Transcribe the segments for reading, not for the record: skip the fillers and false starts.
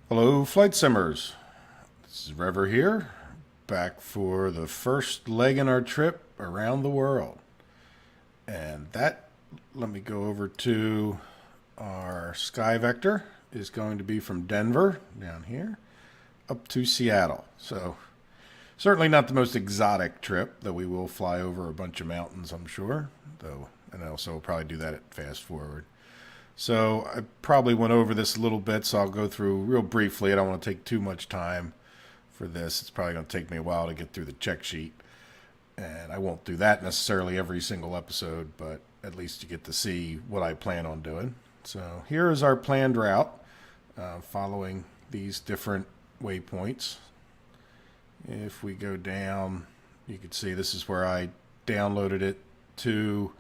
Hello, flight simmers. This is Rever here, back for the first leg in our trip around the world. And that, let me go over to our sky vector, is going to be from Denver, down here, up to Seattle. So, certainly not the most exotic trip, though we will fly over a bunch of mountains, I'm sure. And also we'll probably do that at fast forward. So I probably went over this a little bit, so I'll go through real briefly. I don't want to take too much time for this. It's probably going to take me a while to get through the check sheet. And I won't do that necessarily every single episode, but at least you get to see what I plan on doing. So here is our planned route, following these different waypoints. If we go down, you can see this is where I downloaded it to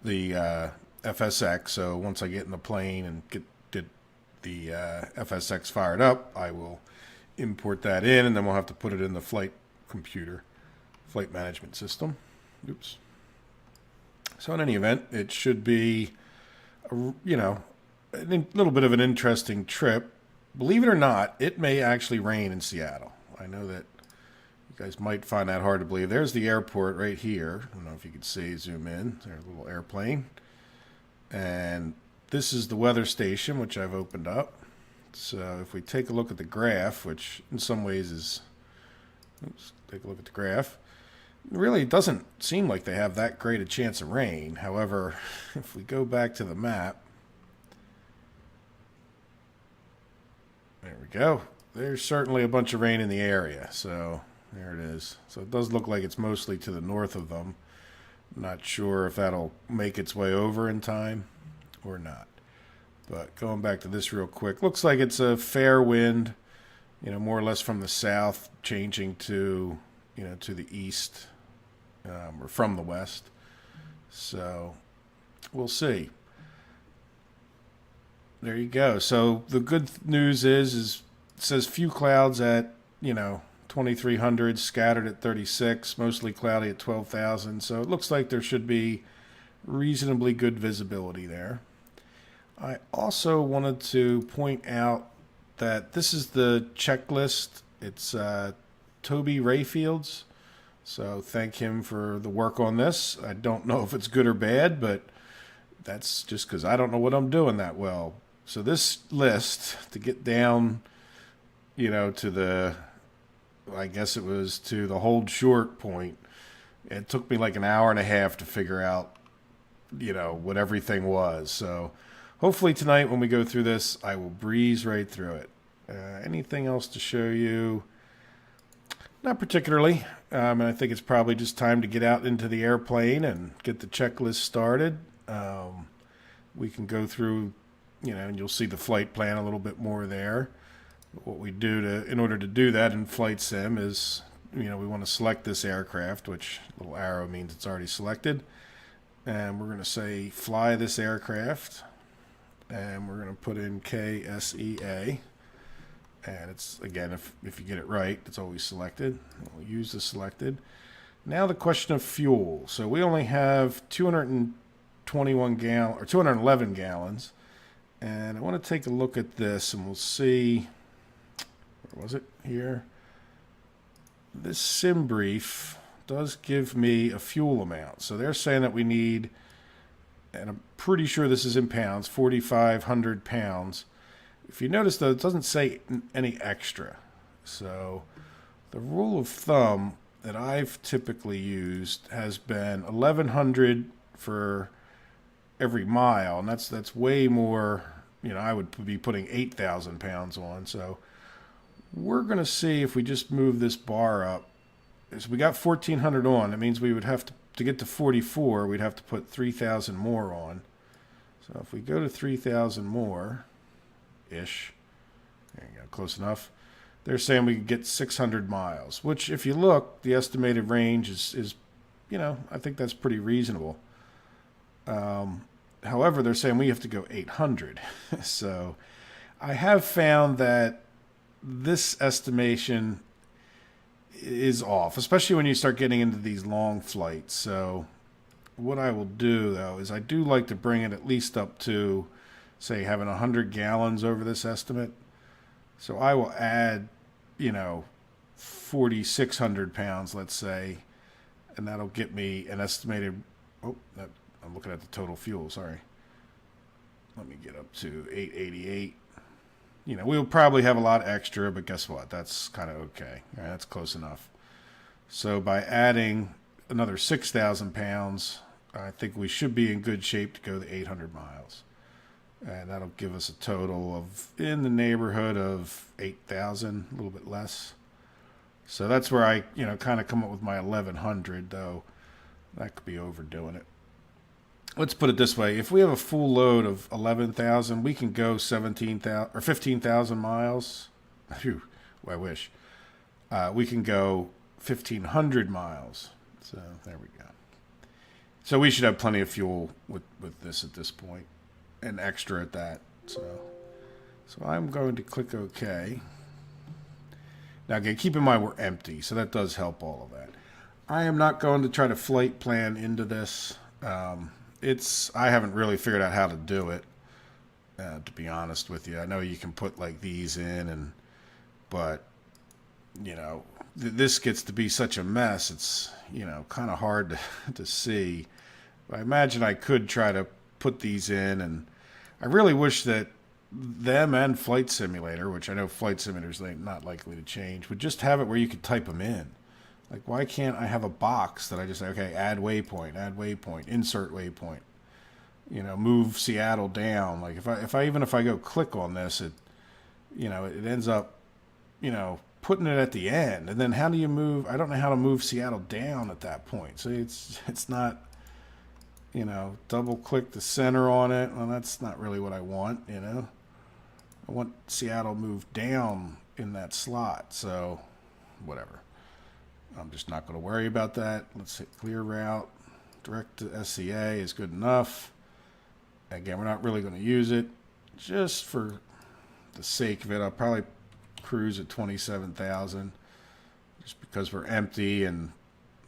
the FSX. So once I get in the plane and get the FSX fired up, I will import that in, and then we'll have to put it in the flight management system. Oops. So in any event, it should be, a little bit of an interesting trip. Believe it or not, it may actually rain in Seattle. I know that you guys might find that hard to believe. There's the airport right here. I don't know if you can see, zoom in. There's a little airplane. And this is the weather station, which I've opened up. So if we take a look at the graph, which in some ways is, take a look at the graph. It really doesn't seem like they have that great a chance of rain. However, if we go back to the map, there we go. There's certainly a bunch of rain in the area. So there it is. So it does look like it's mostly to the north of them. Not sure if that'll make its way over in time or not. But going back to this real quick, looks like it's a fair wind, more or less from the south, changing to, to the east, or from the west. So we'll see. There you go. So the good news is it says few clouds at, 2,300, scattered at 36, mostly cloudy at 12,000. So it looks like there should be reasonably good visibility there. I also wanted to point out that this is the checklist. It's Toby Rayfield's. So thank him for the work on this. I don't know if it's good or bad, but that's just because I don't know what I'm doing that well. So this list, to get down, to the, I guess it was to the hold short point, it took me like an hour and a half to figure out, what everything was. So hopefully tonight when we go through this, I will breeze right through it. Anything else to show you? Not particularly. And I think it's probably just time to get out into the airplane and get the checklist started. We can go through, and you'll see the flight plan a little bit more there. What we do in order to do that in Flight Sim is, we want to select this aircraft, which little arrow means it's already selected. And we're going to say fly this aircraft. And we're going to put in KSEA. And it's, again, if you get it right, it's always selected. We'll use the selected. Now the question of fuel. So we only have 211 gallons. And I want to take a look at this, and we'll see. Where was it? Here. This sim brief does give me a fuel amount. So they're saying that we need, and I'm pretty sure this is in pounds, 4,500 pounds. If you notice, though, it doesn't say any extra. So the rule of thumb that I've typically used has been 1,100 for every mile, and that's way more. I would be putting 8,000 pounds on. So we're going to see if we just move this bar up. So we got 1,400 on. That means we would have to get to 44, we'd have to put 3,000 more on. So if we go to 3,000 more, ish, there you go, close enough. They're saying we could get 600 miles, which if you look, the estimated range is I think that's pretty reasonable. However, they're saying we have to go 800. So I have found that this estimation is off, especially when you start getting into these long flights. So what I will do, though, is I do like to bring it at least up to, say, having 100 gallons over this estimate. So I will add, 4,600 pounds, let's say, and that'll get me an estimated, I'm looking at the total fuel, sorry. Let me get up to 888. We'll probably have a lot extra, but guess what? That's kind of okay. All right, that's close enough. So by adding another 6,000 pounds, I think we should be in good shape to go the 800 miles. And that'll give us a total of in the neighborhood of 8,000, a little bit less. So that's where I, kind of come up with my 1,100, though that could be overdoing it. Let's put it this way. If we have a full load of 11,000, we can go 17,000 or 15,000 miles. Phew, I wish. We can go 1,500 miles. So there we go. So we should have plenty of fuel with this at this point, and extra at that. So I'm going to click OK. Now again, keep in mind we're empty, so that does help all of that. I am not going to try to flight plan into this. I haven't really figured out how to do it, to be honest with you. I know you can put like these in, but this gets to be such a mess. It's kind of hard to see. But I imagine I could try to put these in, and I really wish that them and Flight Simulator, which I know Flight Simulator's not likely to change, would just have it where you could type them in. Like, why can't I have a box that I just say, okay, add waypoint, insert waypoint, move Seattle down. Like if I go click on this, it ends up, putting it at the end. And then how do you move? I don't know how to move Seattle down at that point. So it's not, double click the center on it. Well, that's not really what I want, I want Seattle moved down in that slot. So whatever. I'm just not going to worry about that. Let's hit clear route. Direct to SCA is good enough. Again, we're not really going to use it. Just for the sake of it, I'll probably cruise at 27,000. Just because we're empty, and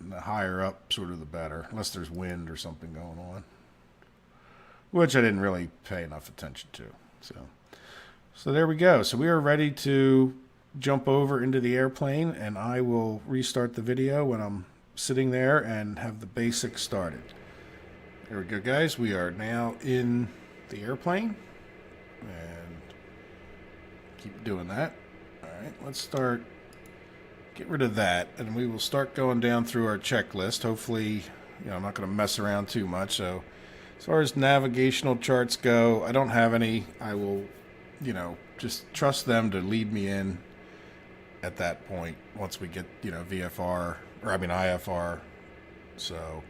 the higher up, sort of the better. Unless there's wind or something going on. Which I didn't really pay enough attention to. So there we go. So we are ready to jump over into the airplane, and I will restart the video when I'm sitting there and have the basics started. There we go, guys. We are now in the airplane, and keep doing that. All right, let's start. Get rid of that, and we will start going down through our checklist. Hopefully, I'm not going to mess around too much. So as far as navigational charts go, I don't have any. I will, just trust them to lead me in at that point once we get, IFR. So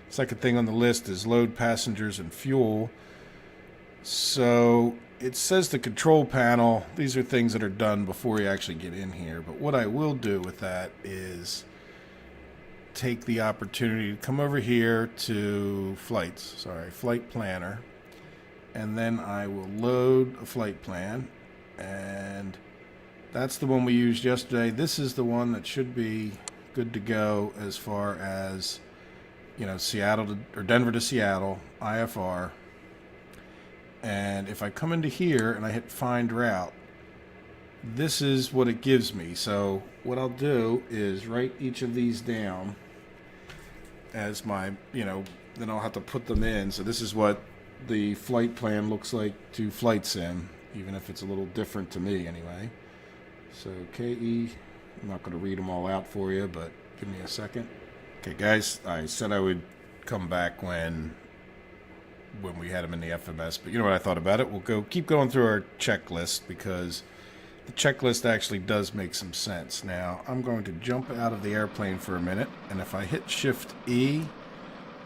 second thing on the list is load passengers and fuel. So it says the control panel. These are things that are done before you actually get in here. But what I will do with that is take the opportunity to come over here to flight planner. And then I will load a flight plan. And that's the one we used yesterday. This is the one that should be good to go as far as, Seattle or Denver to Seattle, IFR. And if I come into here and I hit find route, this is what it gives me. So what I'll do is write each of these down as my, then I'll have to put them in. So this is what the flight plan looks like to Flight Sim, even if it's a little different to me anyway. So KE, I'm not going to read them all out for you, but give me a second. Okay, guys, I said I would come back when we had them in the FMS, but you know what I thought about it? We'll keep going through our checklist, because the checklist actually does make some sense. Now, I'm going to jump out of the airplane for a minute, and if I hit Shift E,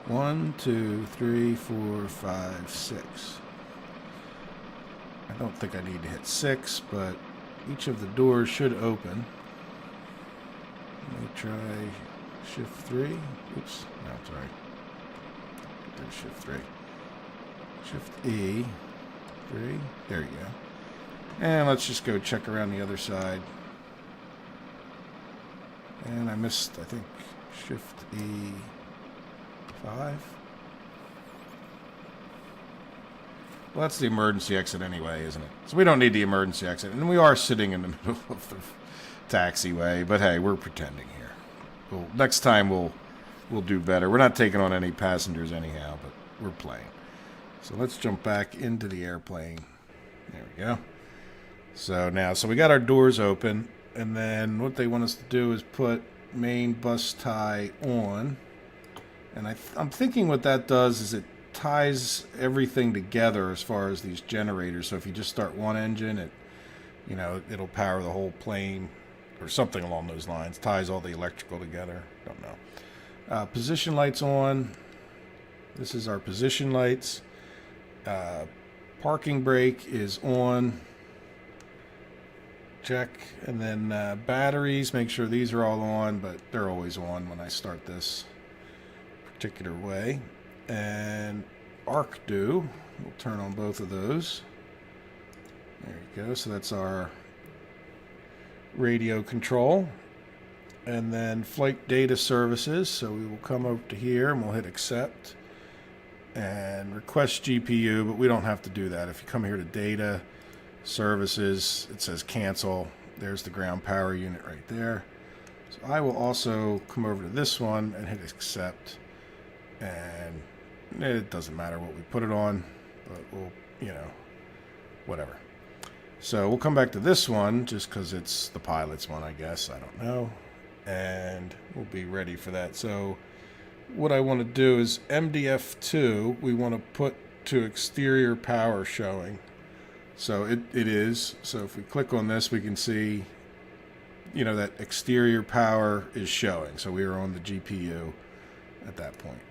1, 2, 3, 4, 5, 6. I don't think I need to hit 6, but each of the doors should open. Let me try Shift 3. Oops, no, sorry. There's Shift 3. Shift E, 3. There you go. And let's just go check around the other side. And I missed, I think, Shift E, 5. Well, that's the emergency exit anyway, isn't it? So we don't need the emergency exit. And we are sitting in the middle of the taxiway. But hey, we're pretending here. Next time we'll do better. We're not taking on any passengers anyhow, but we're playing. So let's jump back into the airplane. There we go. So we got our doors open. And then what they want us to do is put main bus tie on. And I'm thinking what that does is it ties everything together as far as these generators. So if you just start one engine, it'll power the whole plane or something along those lines. Ties all the electrical together. Don't know. Position lights on. This is our position lights. Parking brake is on. Check. And then batteries, make sure these are all on, but they're always on when I start this particular way. And arc do, we'll turn on both of those. There you go. So that's our radio control. And then flight data services. So we will come over to here and we'll hit accept and request GPU, but we don't have to do that. If you come here to data services, it says cancel. There's the ground power unit right there. So I will also come over to this one and hit accept. And it doesn't matter what we put it on, but we'll, whatever. So we'll come back to this one just because it's the pilot's one, I guess. I don't know. And we'll be ready for that. So what I want to do is MDF2, we want to put to exterior power showing. So it is. So if we click on this, we can see, that exterior power is showing. So we are on the GPU at that point.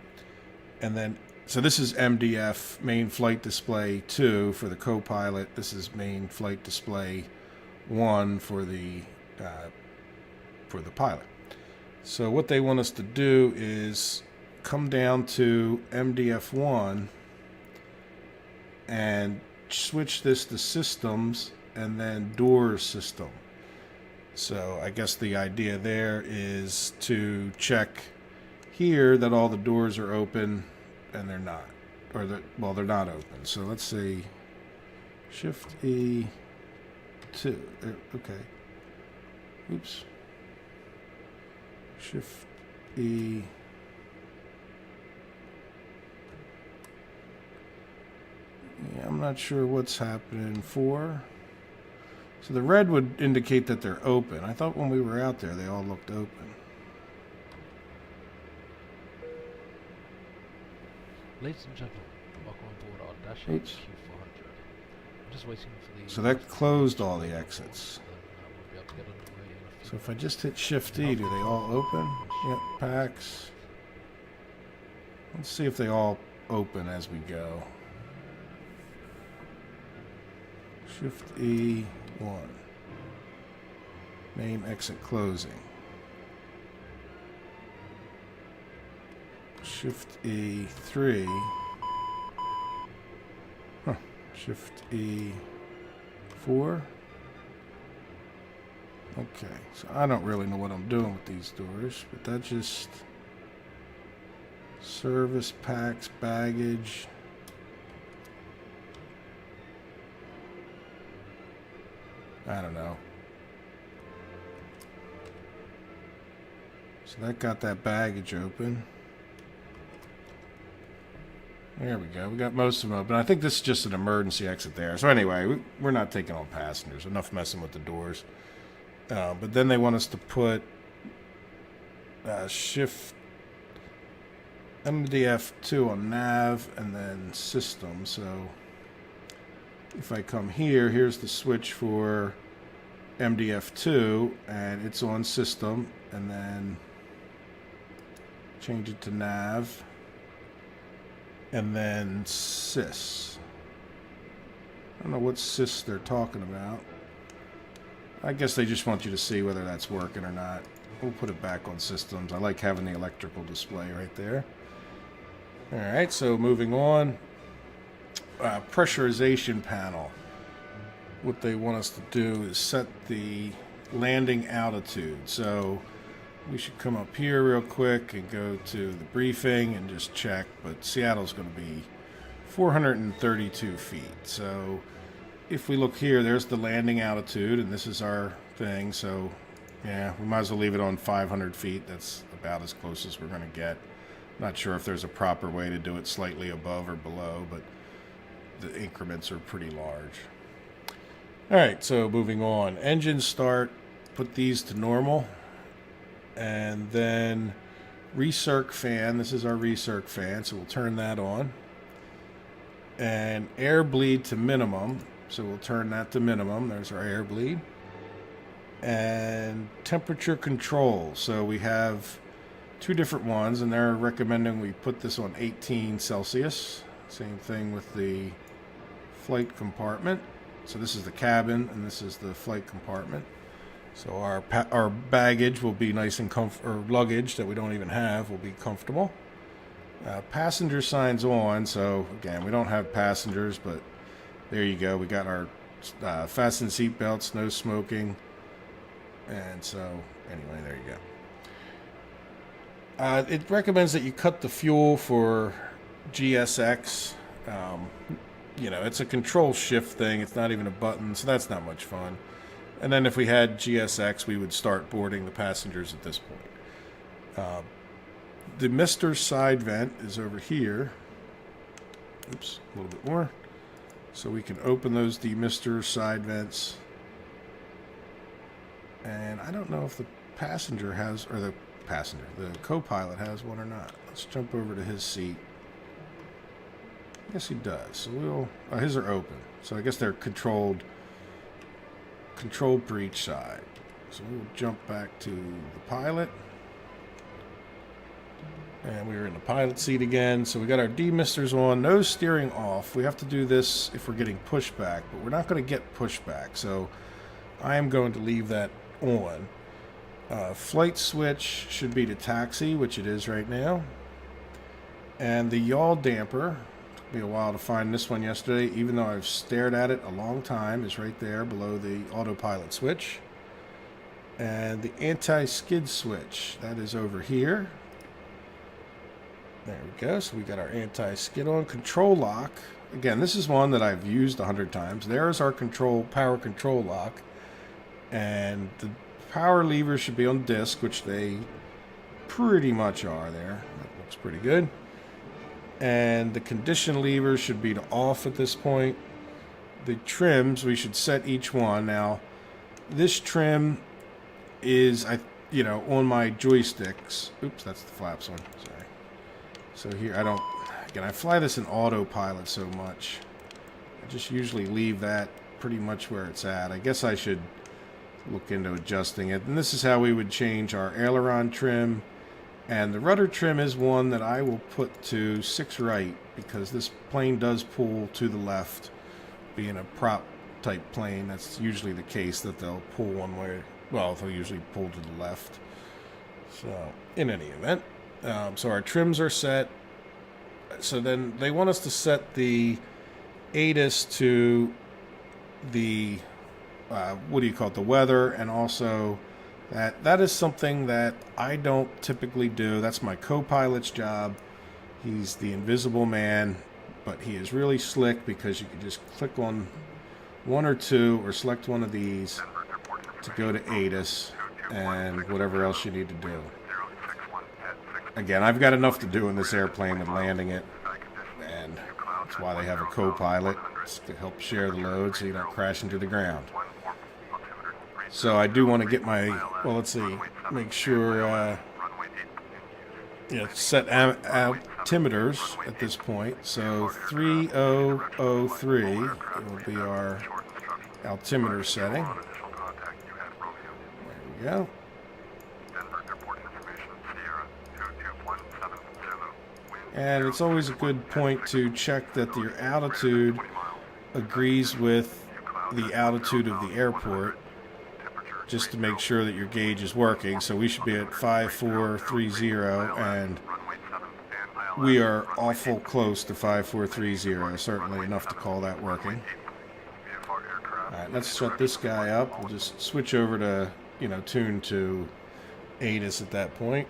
And then, so this is MDF, main flight display 2 for the co-pilot. This is main flight display 1 for the pilot. So what they want us to do is come down to MDF1 and switch this to systems and then doors system. So I guess the idea there is to check here that all the doors are open, and they're not. They're not open. So let's see. Shift E2. Okay. Oops. Shift E. Yeah, I'm not sure what's happening for. So the red would indicate that they're open. I thought when we were out there, they all looked open. Ladies and gentlemen, welcome aboard our Dash HQ400. I'm just waiting for the... So that closed all the exits. We'll be able to get underway in a few So if I just hit Shift E, do they all open? Yep, packs. Let's see if they all open as we go. Shift E, 1. Main exit closing. Shift E, 3. Shift E, 4. Okay, so I don't really know what I'm doing with these doors, but that just... Service packs, baggage... I don't know. So that got that baggage open. There we go. We got most of them open. I think this is just an emergency exit there. So anyway, we're not taking on passengers. Enough messing with the doors. But then they want us to put shift MDF2 on nav and then system. So if I come here, here's the switch for MDF2 and it's on system, and then change it to nav and then sys. I don't know what sys they're talking about. I guess they just want you to see whether that's working or not. We'll put it back on systems. I like having the electrical display right there. Alright, so moving on. Pressurization panel. What they want us to do is set the landing altitude. So we should come up here real quick and go to the briefing and just check. But Seattle's going to be 432 feet. So if we look here, there's the landing altitude, and this is our thing. So yeah, we might as well leave it on 500 feet. That's about as close as we're going to get. Not sure if there's a proper way to do it slightly above or below, but the increments are pretty large. All right, so moving on. Engine start, put these to normal. And then recirc fan, this is our recirc fan, so we'll turn that on. And air bleed to minimum, so we'll turn that to minimum. There's our air bleed. And temperature control, so we have two different ones, and they're recommending we put this on 18 Celsius. Same thing with the flight compartment. So this is the cabin, and this is the flight compartment. So our baggage will be nice and or luggage that we don't even have will be comfortable. Passenger signs on, so again, we don't have passengers, but there you go. We got our fasten seat belts, no smoking. And so, anyway, there you go. It recommends that you cut the fuel for GSX. You know, it's a control shift thing. It's not even a button, so that's not much fun. And then if we had GSX, we would start boarding the passengers at this point. The Mr. side vent is over here. Oops, a little bit more. So we can open those demister side vents. And I don't know if the passenger has, or the co-pilot has one or not. Let's jump over to his seat. Yes, he does. So we'll, his are open. So I guess they're controlled per each side. So we'll jump back to the pilot. And we're in the pilot seat again. So we got our demisters on, no steering off. We have to do this if we're getting pushback, but we're not going to get pushback. So I am going to leave that on. Flight switch should be to taxi, which it is right now. And the yaw damper, took me a while to find this one yesterday, even though I've stared at it a long time, is right there below the autopilot switch. And the anti-skid switch, that is over here. There we go. So we got our anti-skid on. Control lock. Again, this is one that I've used 100 times. There's our power control lock. And the power levers should be on disc, which they pretty much are there. That looks pretty good. And the condition levers should be to off at this point. The trims, we should set each one. Now, this trim is, on my joysticks. Oops, that's the flaps one. Sorry. So here, I fly this in autopilot so much. I just usually leave that pretty much where it's at. I guess I should look into adjusting it. And this is how we would change our aileron trim. And the rudder trim is one that I will put to 6 right, because this plane does pull to the left. Being a prop type plane, that's usually the case, that they'll pull one way. Well, they'll usually pull to the left. So, in any event. So our trims are set. So then they want us to set the ATIS to the, the weather, and also that is something that I don't typically do. That's my co-pilot's job. He's the invisible man, but he is really slick because you can just click on one or two or select one of these to go to ATIS and whatever else you need to do. Again, I've got enough to do in this airplane with landing it, and that's why they have a co-pilot, to help share the load so you don't crash into the ground. So I do want to get my, make sure, set altimeters at this point. So 3003 will be our altimeter setting. There we go. And it's always a good point to check that your altitude agrees with the altitude of the airport, just to make sure that your gauge is working. So we should be at 5430, and we are awful close to 5430, certainly enough to call that working. Alright, let's shut this guy up. We'll just switch over to, tune to ATIS at that point.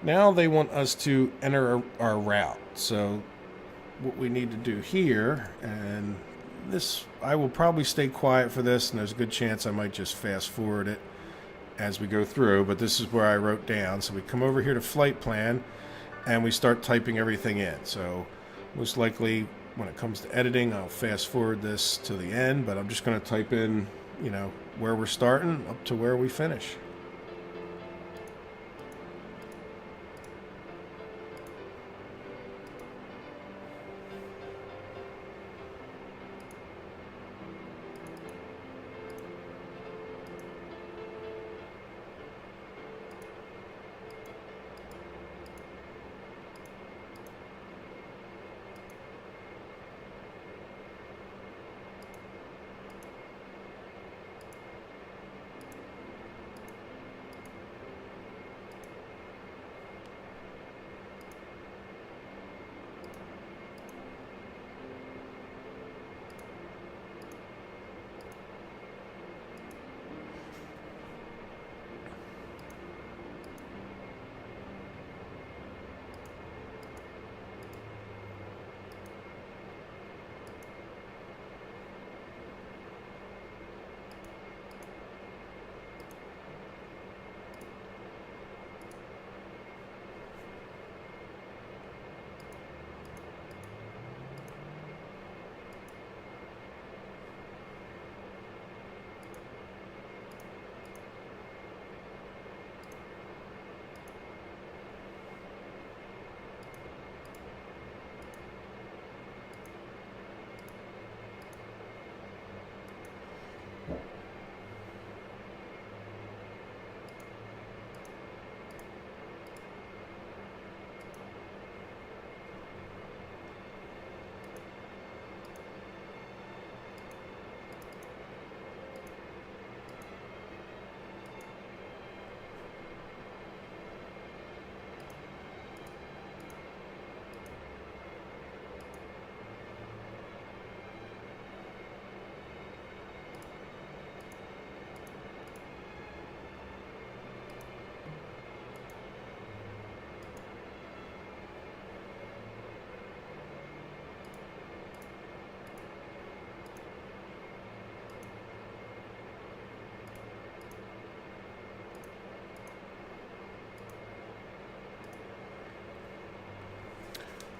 Now they want us to enter our route. So what we need to do here. And this, I will probably stay quiet for this, and there's a good chance I might just fast forward it as we go through, but this is where I wrote down. So we come over here to flight plan and we start typing everything in. So most likely when it comes to editing, I'll fast forward this to the end, but I'm just going to type in, you know, where we're starting up to where we finish.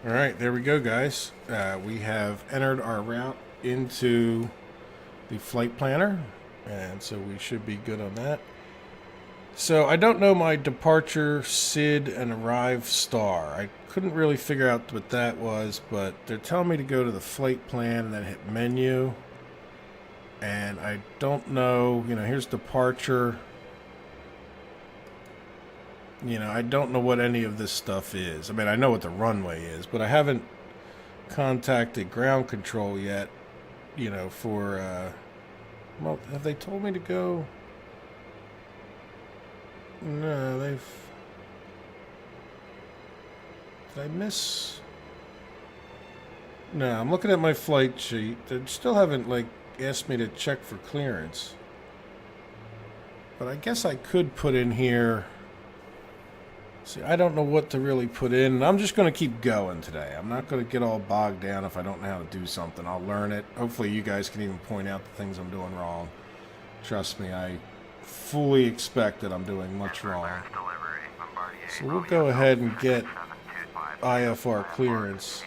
All right, there we go, guys. We have entered our route into the flight planner, and so we should be good on that. So I don't know my departure, SID, and arrive star. I couldn't really figure out what that was, but they're telling me to go to the flight plan and then hit menu. And I don't know, you know, here's departure. You know, I don't know what any of this stuff is. I mean, I know what the runway is, but I haven't contacted ground control yet, you know, for, well, have they told me to go? No, did I miss? No, I'm looking at my flight sheet. They still haven't, like, asked me to check for clearance. But I guess I could put in here. See, I don't know what to really put in. I'm just going to keep going today. I'm not going to get all bogged down if I don't know how to do something. I'll learn it. Hopefully you guys can even point out the things I'm doing wrong. Trust me, I fully expect that I'm doing much wrong. So we'll go ahead and get IFR clearance.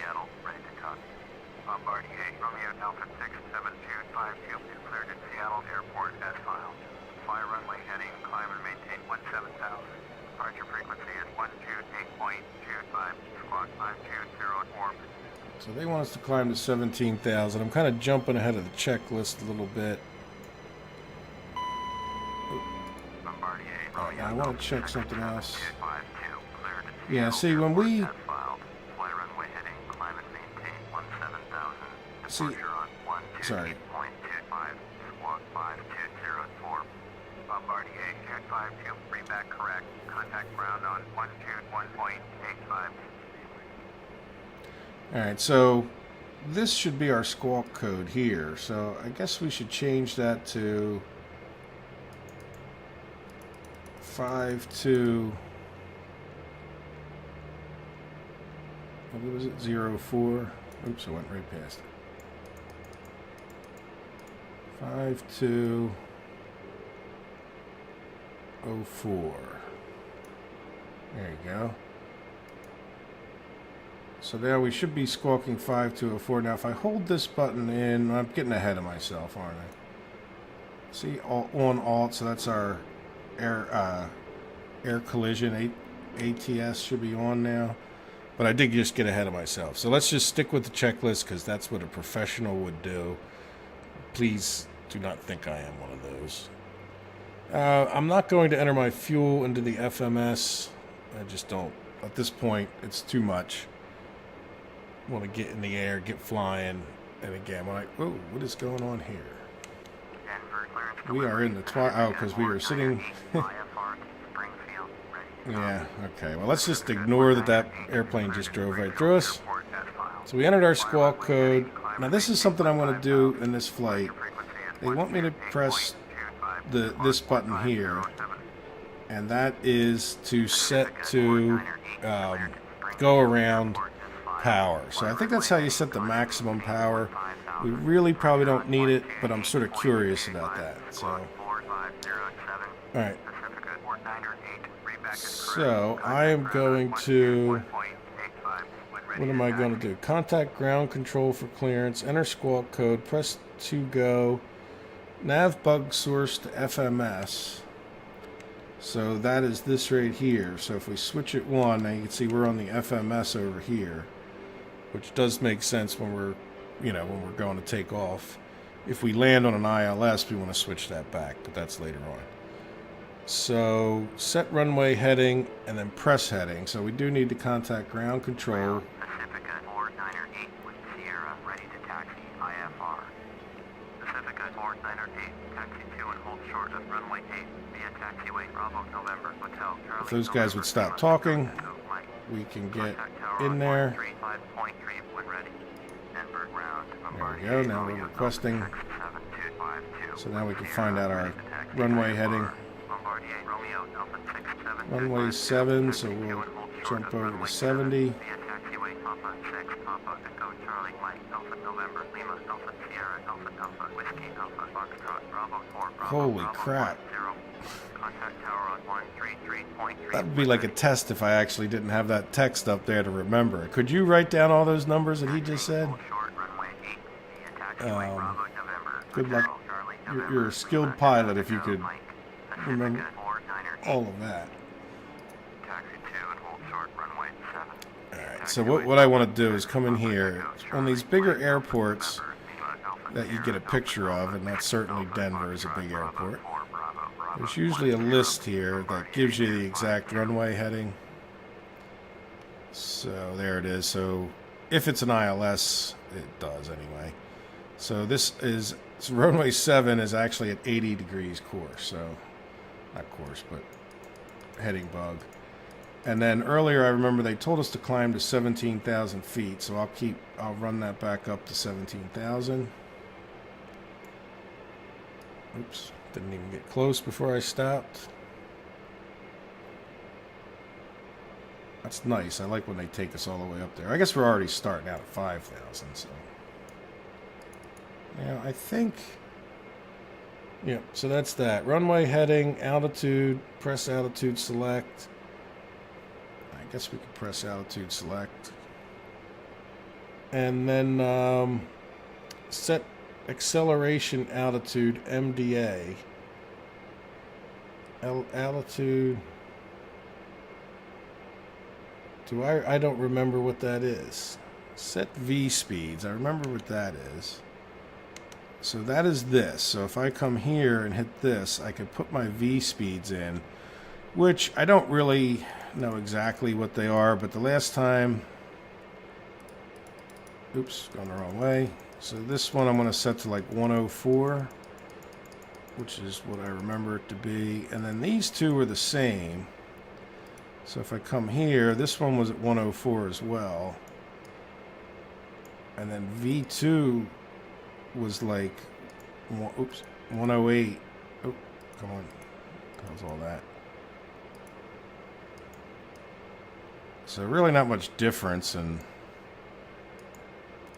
So they want us to climb to 17,000. I'm kind of jumping ahead of the checklist a little bit. Oh, I want to check something else. Yeah, see, when we... See, sorry. Alright, so this should be our squawk code here. So I guess we should change that to 52. What was it? 04. Oops, I went right past it. 5204. There you go. So there we should be squawking 5204. Now if I hold this button in, I'm getting ahead of myself, aren't I? See, on alt, so that's our air collision. ATS should be on now. But I did just get ahead of myself. So let's just stick with the checklist because that's what a professional would do. Please do not think I am one of those. I'm not going to enter my fuel into the FMS. I just don't. At this point, it's too much. I want to get in the air, get flying. And again, whoa, what is going on here? We are in the twilight. Oh, because we were sitting. Yeah, okay. Well, let's just ignore that airplane just drove right through us. So we entered our squawk code. Now, this is something I'm going to do in this flight. They want me to press this button here, and that is to set to go around power. So I think that's how you set the maximum power. We really probably don't need it, but I'm sort of curious about that. So, all right. So I am going to. What am I going to do? Contact ground control for clearance. Enter squawk code. Press to go. Nav bug source to FMS. So that is this right here. So if we switch it one, now you can see we're on the FMS over here, which does make sense when we're, when we're going to take off. If we land on an ILS, we want to switch that back, but that's later on. So set runway heading and then press heading. So we do need to contact ground control. Pacifica 4908 with Sierra ready to taxi IFR. Pacifica 4908 taxi 2 and hold short of runway 8 via taxiway Bravo November Hotel Charlie. If those guys would stop talking, we can get in there. There we go. Now we're requesting. So now we can find out our runway heading. Runway 7, so we'll jump over to 70. Holy crap. That would be like a test if I actually didn't have that text up there to remember. Could you write down all those numbers that he just said? Good luck. You're a skilled pilot if you could remember all of that. Alright, so what I want to do is come in here. On these bigger airports that you get a picture of, and that's certainly Denver is a big airport, there's usually a list here that gives you the exact runway heading. So there it is. So if it's an ILS, it does anyway. So runway 7 is actually at 80 degrees course, so not course, but heading bug. And then earlier I remember they told us to climb to 17,000 feet, so I'll run that back up to 17,000. Oops, didn't even get close before I stopped. That's nice. I like when they take us all the way up there. I guess we're already starting out at 5,000, so. Now, I think, yeah, so that's that. Runway heading, altitude, press altitude select. I guess we could press altitude select. And then set acceleration altitude MDA. Altitude. I don't remember what that is. Set V speeds. I remember what that is. So that is this. So if I come here and hit this, I could put my V speeds in, which I don't really know exactly what they are, but the last time, oops, going the wrong way. So this one I'm going to set to like 104, which is what I remember it to be. And then these two are the same. So if I come here, this one was at 104 as well. And then V2 was like, oops, 108. Oh, come on. How's all that? So really not much difference, and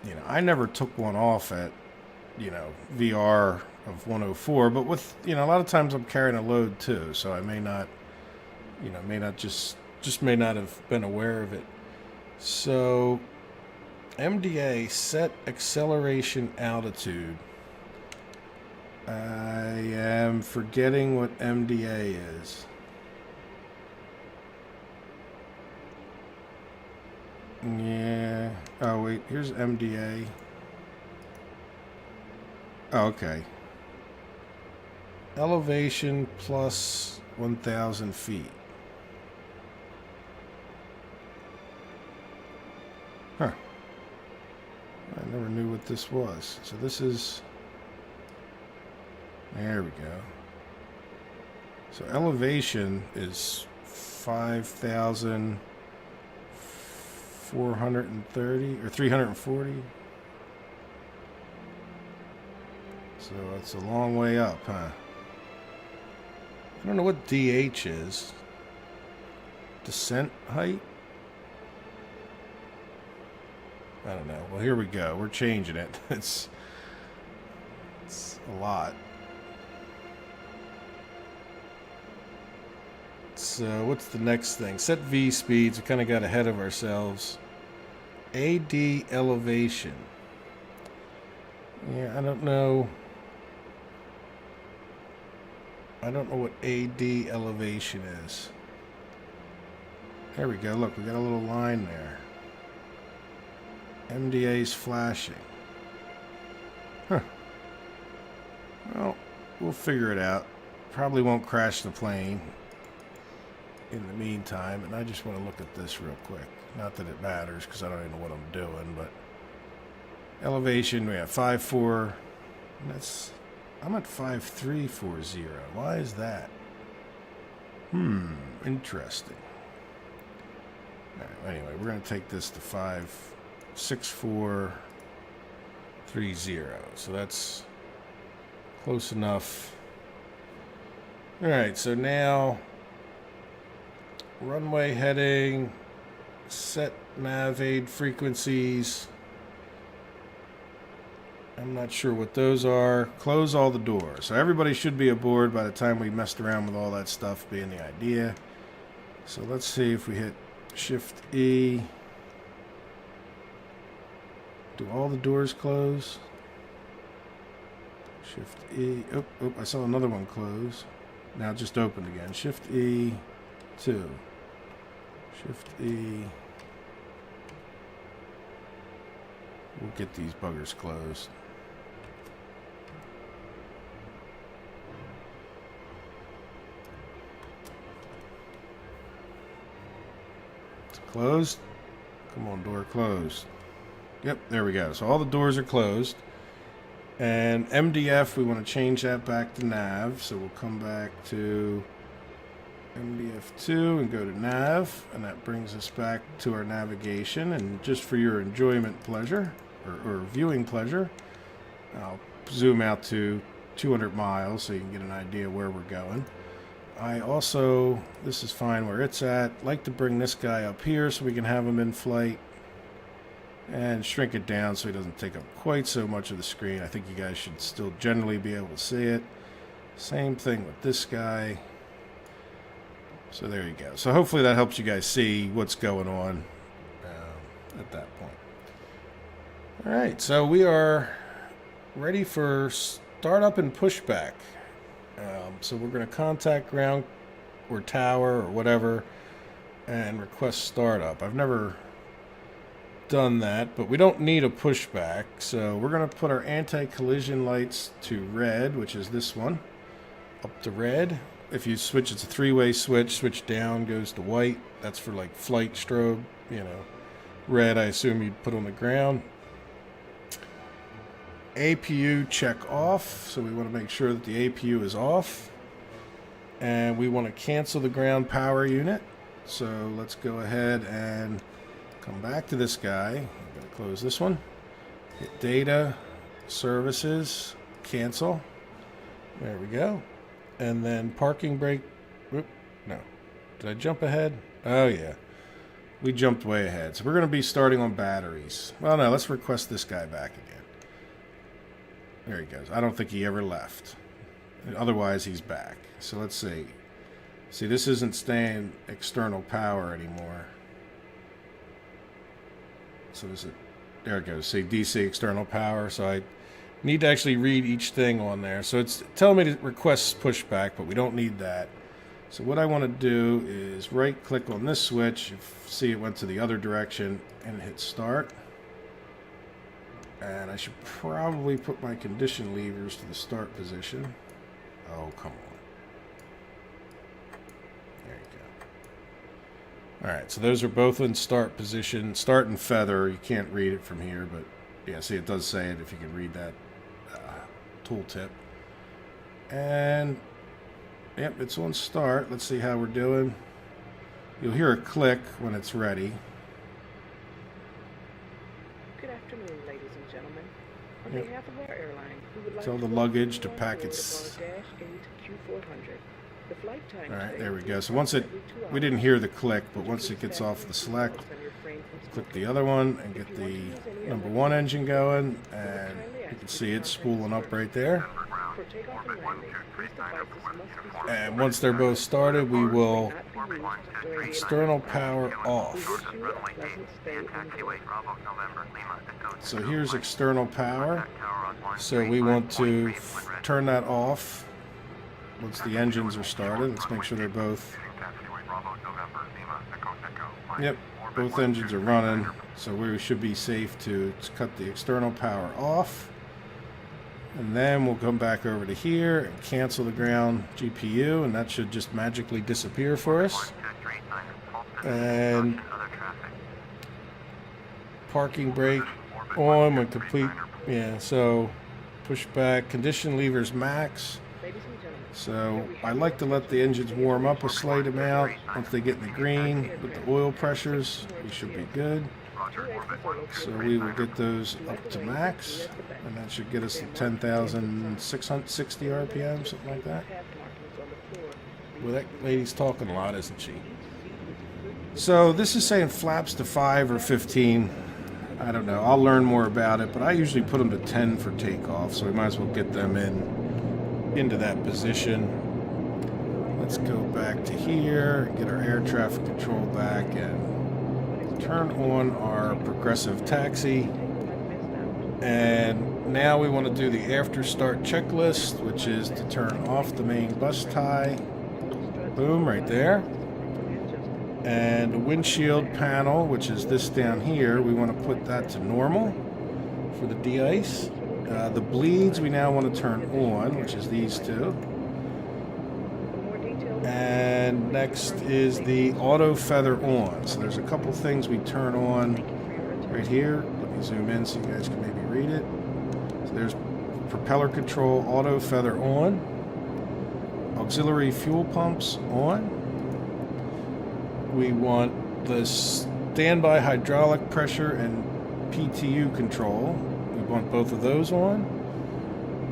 you know, I never took one off at, you know, VR of 104, but with, you know, a lot of times I'm carrying a load too, so I may not, you know, may not just may not have been aware of it. So MDA, set acceleration altitude. I am forgetting what MDA is. Yeah. Oh, wait. Here's MDA. Oh, okay. Elevation plus 1,000 feet. Huh. I never knew what this was. So this is... There we go. So elevation is 5,430 or 340. So it's a long way up, huh? I don't know what DH is. Descent height? I don't know. Well, here we go. We're changing it. It's a lot. So what's the next thing? Set V speeds. We kind of got ahead of ourselves. AD elevation. Yeah, I don't know. I don't know what AD elevation is. There we go. Look, we got a little line there. MDA's flashing. Huh. Well, we'll figure it out. Probably won't crash the plane in the meantime, and I just want to look at this real quick. Not that it matters, because I don't even know what I'm doing, but elevation, we have 5.4. That's... I'm at 5.340. Why is that? Interesting. All right, anyway, we're going to take this to 5.6430. So that's close enough. All right, so now runway heading, set nav aid frequencies. I'm not sure what those are. Close all the doors. So everybody should be aboard by the time we messed around with all that stuff being the idea. So let's see if we hit Shift E. Do all the doors close? Shift E. Oh, I saw another one close. Now it just opened again. Shift E. 2. Shift E. We'll get these buggers closed. It's closed. Come on, door closed. Yep, there we go. So all the doors are closed. And MDF, we want to change that back to nav. So we'll come back to MDF2 and go to nav. And that brings us back to our navigation. And just for your enjoyment pleasure, or viewing pleasure, I'll zoom out to 200 miles so you can get an idea where we're going. I also, this is fine where it's at, like to bring this guy up here so we can have him in flight and shrink it down so he doesn't take up quite so much of the screen. I think you guys should still generally be able to see it. Same thing with this guy. So there you go. So hopefully that helps you guys see what's going on at that point. All right, so we are ready for startup and pushback. So we're going to contact ground or tower or whatever and request startup. I've never done that, but we don't need a pushback. So we're going to put our anti-collision lights to red, which is this one, up to red. If you switch, it's a three-way switch. Switch down goes to white. That's for like flight strobe, you know. Red, I assume you'd put on the ground. APU check off, so we want to make sure that the APU is off, and we want to cancel the ground power unit. So let's go ahead and come back to this guy. I'm going to close this one, hit data, services, cancel. There we go. And then parking brake. Whoop, no, did I jump ahead? Oh yeah, We jumped way ahead. So we're going to be starting on batteries. Well, no, let's request this guy back again. There he goes. I don't think he ever left. Otherwise, he's back. So let's see. See, this isn't staying external power anymore. So is it? There it goes. See, DC external power. So I need to actually read each thing on there. So it's telling me to request pushback, but we don't need that. So what I want to do is right-click on this switch. See, it went to the other direction, and hit start. And I should probably put my condition levers to the start position. Oh, come on. There you go. Alright, so those are both in start position. Start and feather. You can't read it from here, but yeah, see, it does say it if you can read that tooltip. And yep, it's on start. Let's see how we're doing. You'll hear a click when it's ready. Good afternoon, ladies and gentlemen. On behalf of our airline, we would like Tell to the welcome luggage you to on pack board its... upon a Dash 8 Q400. The flight time Alright, today there we is go. So once it... approximately 2 We didn't hours. hear the click, but once Please it gets fasten off the your select, seatbelts and refrain from click smoking. the other one and get If you want to the use any number other 1 device, engine going, we would and kindly you ask can you see to it contact spooling the up service. right there. For takeoff and landing, these devices must be And once they're both started, we will not be used during the external power We off. wish you a pleasant stay on board. Bravo, November, Lima, and go to So here's external power. Contact tower on one So we want to turn that off once the engines are started. Let's make sure they're both... taxiway, Bravo, November, Lima, Echo, Echo. Yep, both engines are running. So we should be safe to cut the external power off. And then we'll come back over to here and cancel the ground GPU, and that should just magically disappear for us. And parking brake on when complete. Yeah, so push back, condition levers max. Ladies and gentlemen, So I like to let the engines warm up a slight amount. Once they get in the green with the oil pressures, we should be good. So we will get those up to max, and that should get us to 10,660 RPM, something like that. Well, that lady's talking a lot, isn't she? So this is saying flaps to 5 or 15. I don't know. I'll learn more about it, but I usually put them to 10 for takeoff, so we might as well get them into that position. Let's go back to here, get our air traffic control back, and turn on our progressive taxi. And now we want to do the after start checklist, which is to turn off the main bus tie. Boom, right there. And the windshield panel, which is this down here, we want to put that to normal for the de-ice. The bleeds we now want to turn on, which is these two. And next is the auto feather on. So there's a couple things we turn on right here. Let me zoom in so you guys can maybe read it. So there's propeller control, auto feather on. Auxiliary fuel pumps on. We want the standby hydraulic pressure and PTU control. We want both of those on.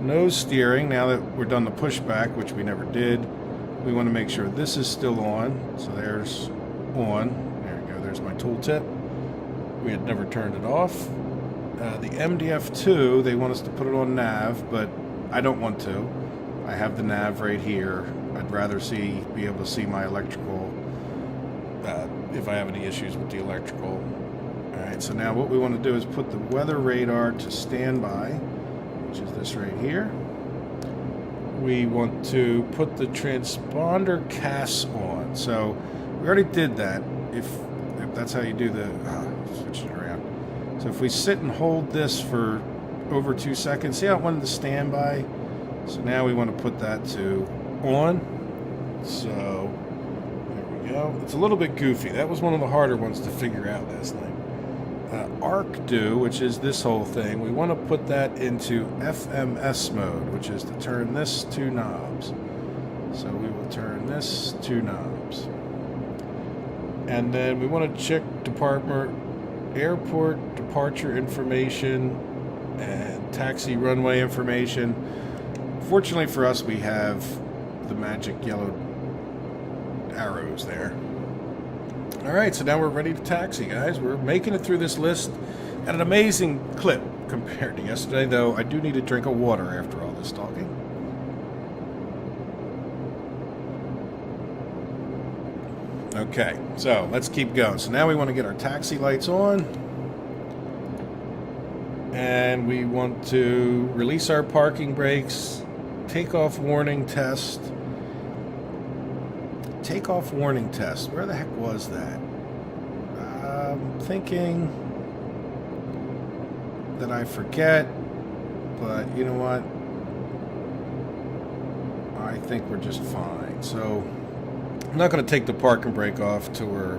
Nose steering, now that we're done the pushback, which we never did, we want to make sure this is still on. So there's on. There we go. There's my tooltip. We had never turned it off. The MDF2, they want us to put it on nav, but I don't want to. I have the nav right here. I'd rather be able to see my electrical if I have any issues with the electrical. Alright, so now what we want to do is put the weather radar to standby, which is this right here. We want to put the transponder CAS on. So we already did that. If that's how you do the switch it around. So if we sit and hold this for over 2 seconds, see how it went to standby? So now we want to put that to on. So there we go. It's a little bit goofy. That was one of the harder ones to figure out last night. Arc do, which is this whole thing, we want to put that into FMS mode, which is to turn this 2 knobs. So we will turn this 2 knobs. And then we want to check airport departure information and taxi runway information. Fortunately for us, we have the magic yellow arrows there. All right, so now we're ready to taxi, guys. We're making it through this list at an amazing clip compared to yesterday, though I do need a drink of water after all this talking. Okay, so let's keep going. So now we want to get our taxi lights on. And we want to release our parking brakes, takeoff warning test. Takeoff warning test. Where the heck was that? I'm thinking that I forget, but you know what? I think we're just fine. So I'm not going to take the parking brake off till we're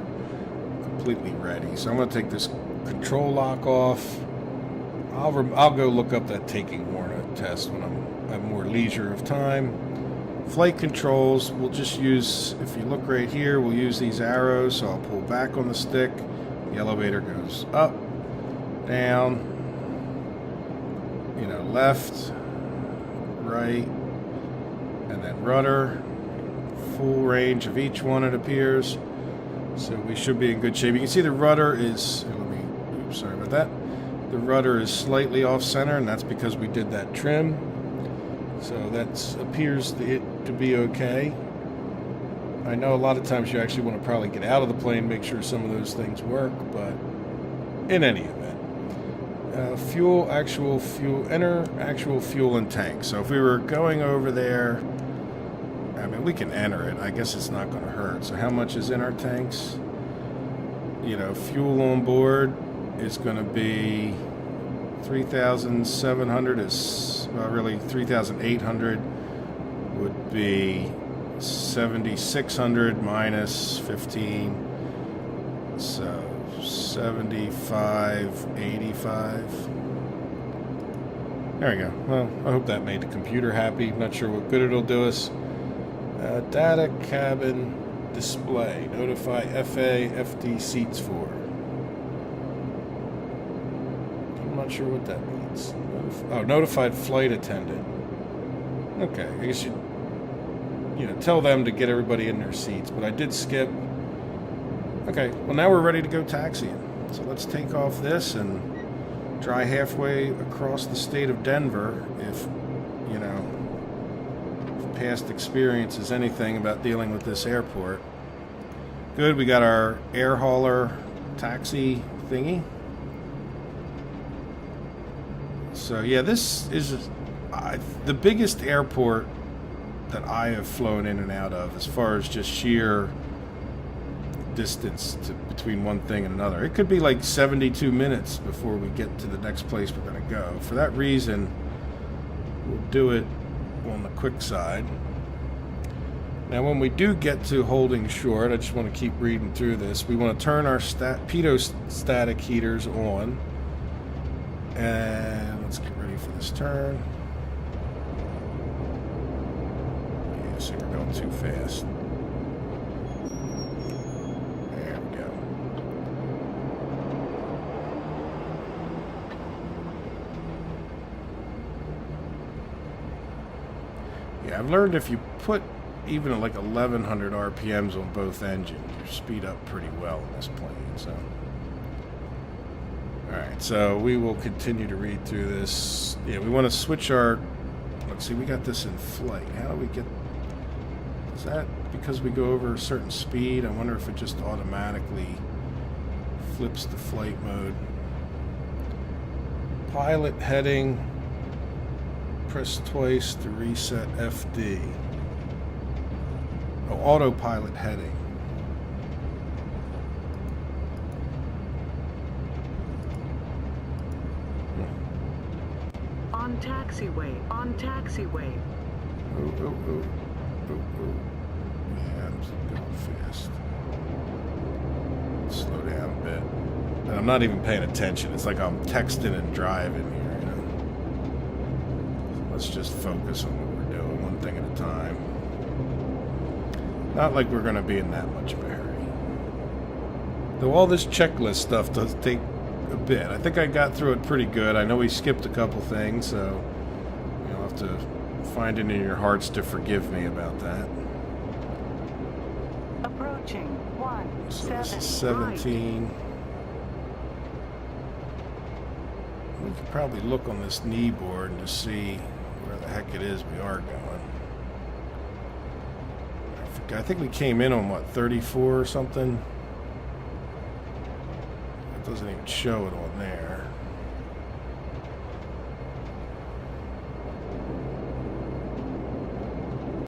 completely ready. So I'm going to take this control lock off. I'll go look up that taking warning test when I have more leisure of time. Flight controls, we'll just use, if you look right here, we'll use these arrows. So I'll pull back on the stick. The elevator goes up, down, left, right, and then rudder. Full range of each one, it appears. So we should be in good shape. You can see the rudder is, oops, sorry about that. The rudder is slightly off center, and that's because we did that trim. So that appears to be okay. I know a lot of times you actually want to probably get out of the plane, make sure some of those things work, but in any event. Enter actual fuel and tank. So if we were going over there, I mean, we can enter it. I guess it's not going to hurt. So how much is in our tanks? Fuel on board is going to be 3,700 is, well, really 3,800 would be 7,600 minus 15. So 75.85. There we go. Well, I hope that made the computer happy. Not sure what good it'll do us. Data cabin display. Notify FA FD seats for. I'm not sure what that means. Notified flight attendant. Okay, I guess you tell them to get everybody in their seats, but I did skip. Okay, well now we're ready to go taxiing. So let's take off this and try halfway across the state of Denver if past experience is anything about dealing with this airport. Good, we got our air hauler taxi thingy. So yeah, this is the biggest airport that I have flown in and out of as far as just sheer distance between one thing and another. It could be like 72 minutes before we get to the next place we're going to go. For that reason, we'll do it on the quick side. Now when we do get to holding short, I just want to keep reading through this. We want to turn our pitot static heaters on. And let's get ready for this turn. Yeah, see, we're going too fast. There we go. Yeah, I've learned if you put even like 1,100 RPMs on both engines, you speed up pretty well in this plane. So, all right, so we will continue to read through this. Yeah, we want to switch our. Let's see, we got this in flight. How do we get? Is that because we go over a certain speed? I wonder if it just automatically flips the flight mode. Pilot heading. Press twice to reset FD. Oh, autopilot heading. On taxiway. On taxiway. Oh. Yeah, I'm going fast. Slow down a bit. And I'm not even paying attention. It's like I'm texting and driving here, So let's just focus on what we're doing, one thing at a time. Not like we're going to be in that much of a hurry. Though all this checklist stuff does take a bit. I think I got through it pretty good. I know we skipped a couple things, so you'll have to find it in your hearts to forgive me about that. Approach approaching So this is 17 17. We could probably look on this knee board and just see where the heck it is we are going. I think we came in on what, 34 or something? It doesn't even show it on there.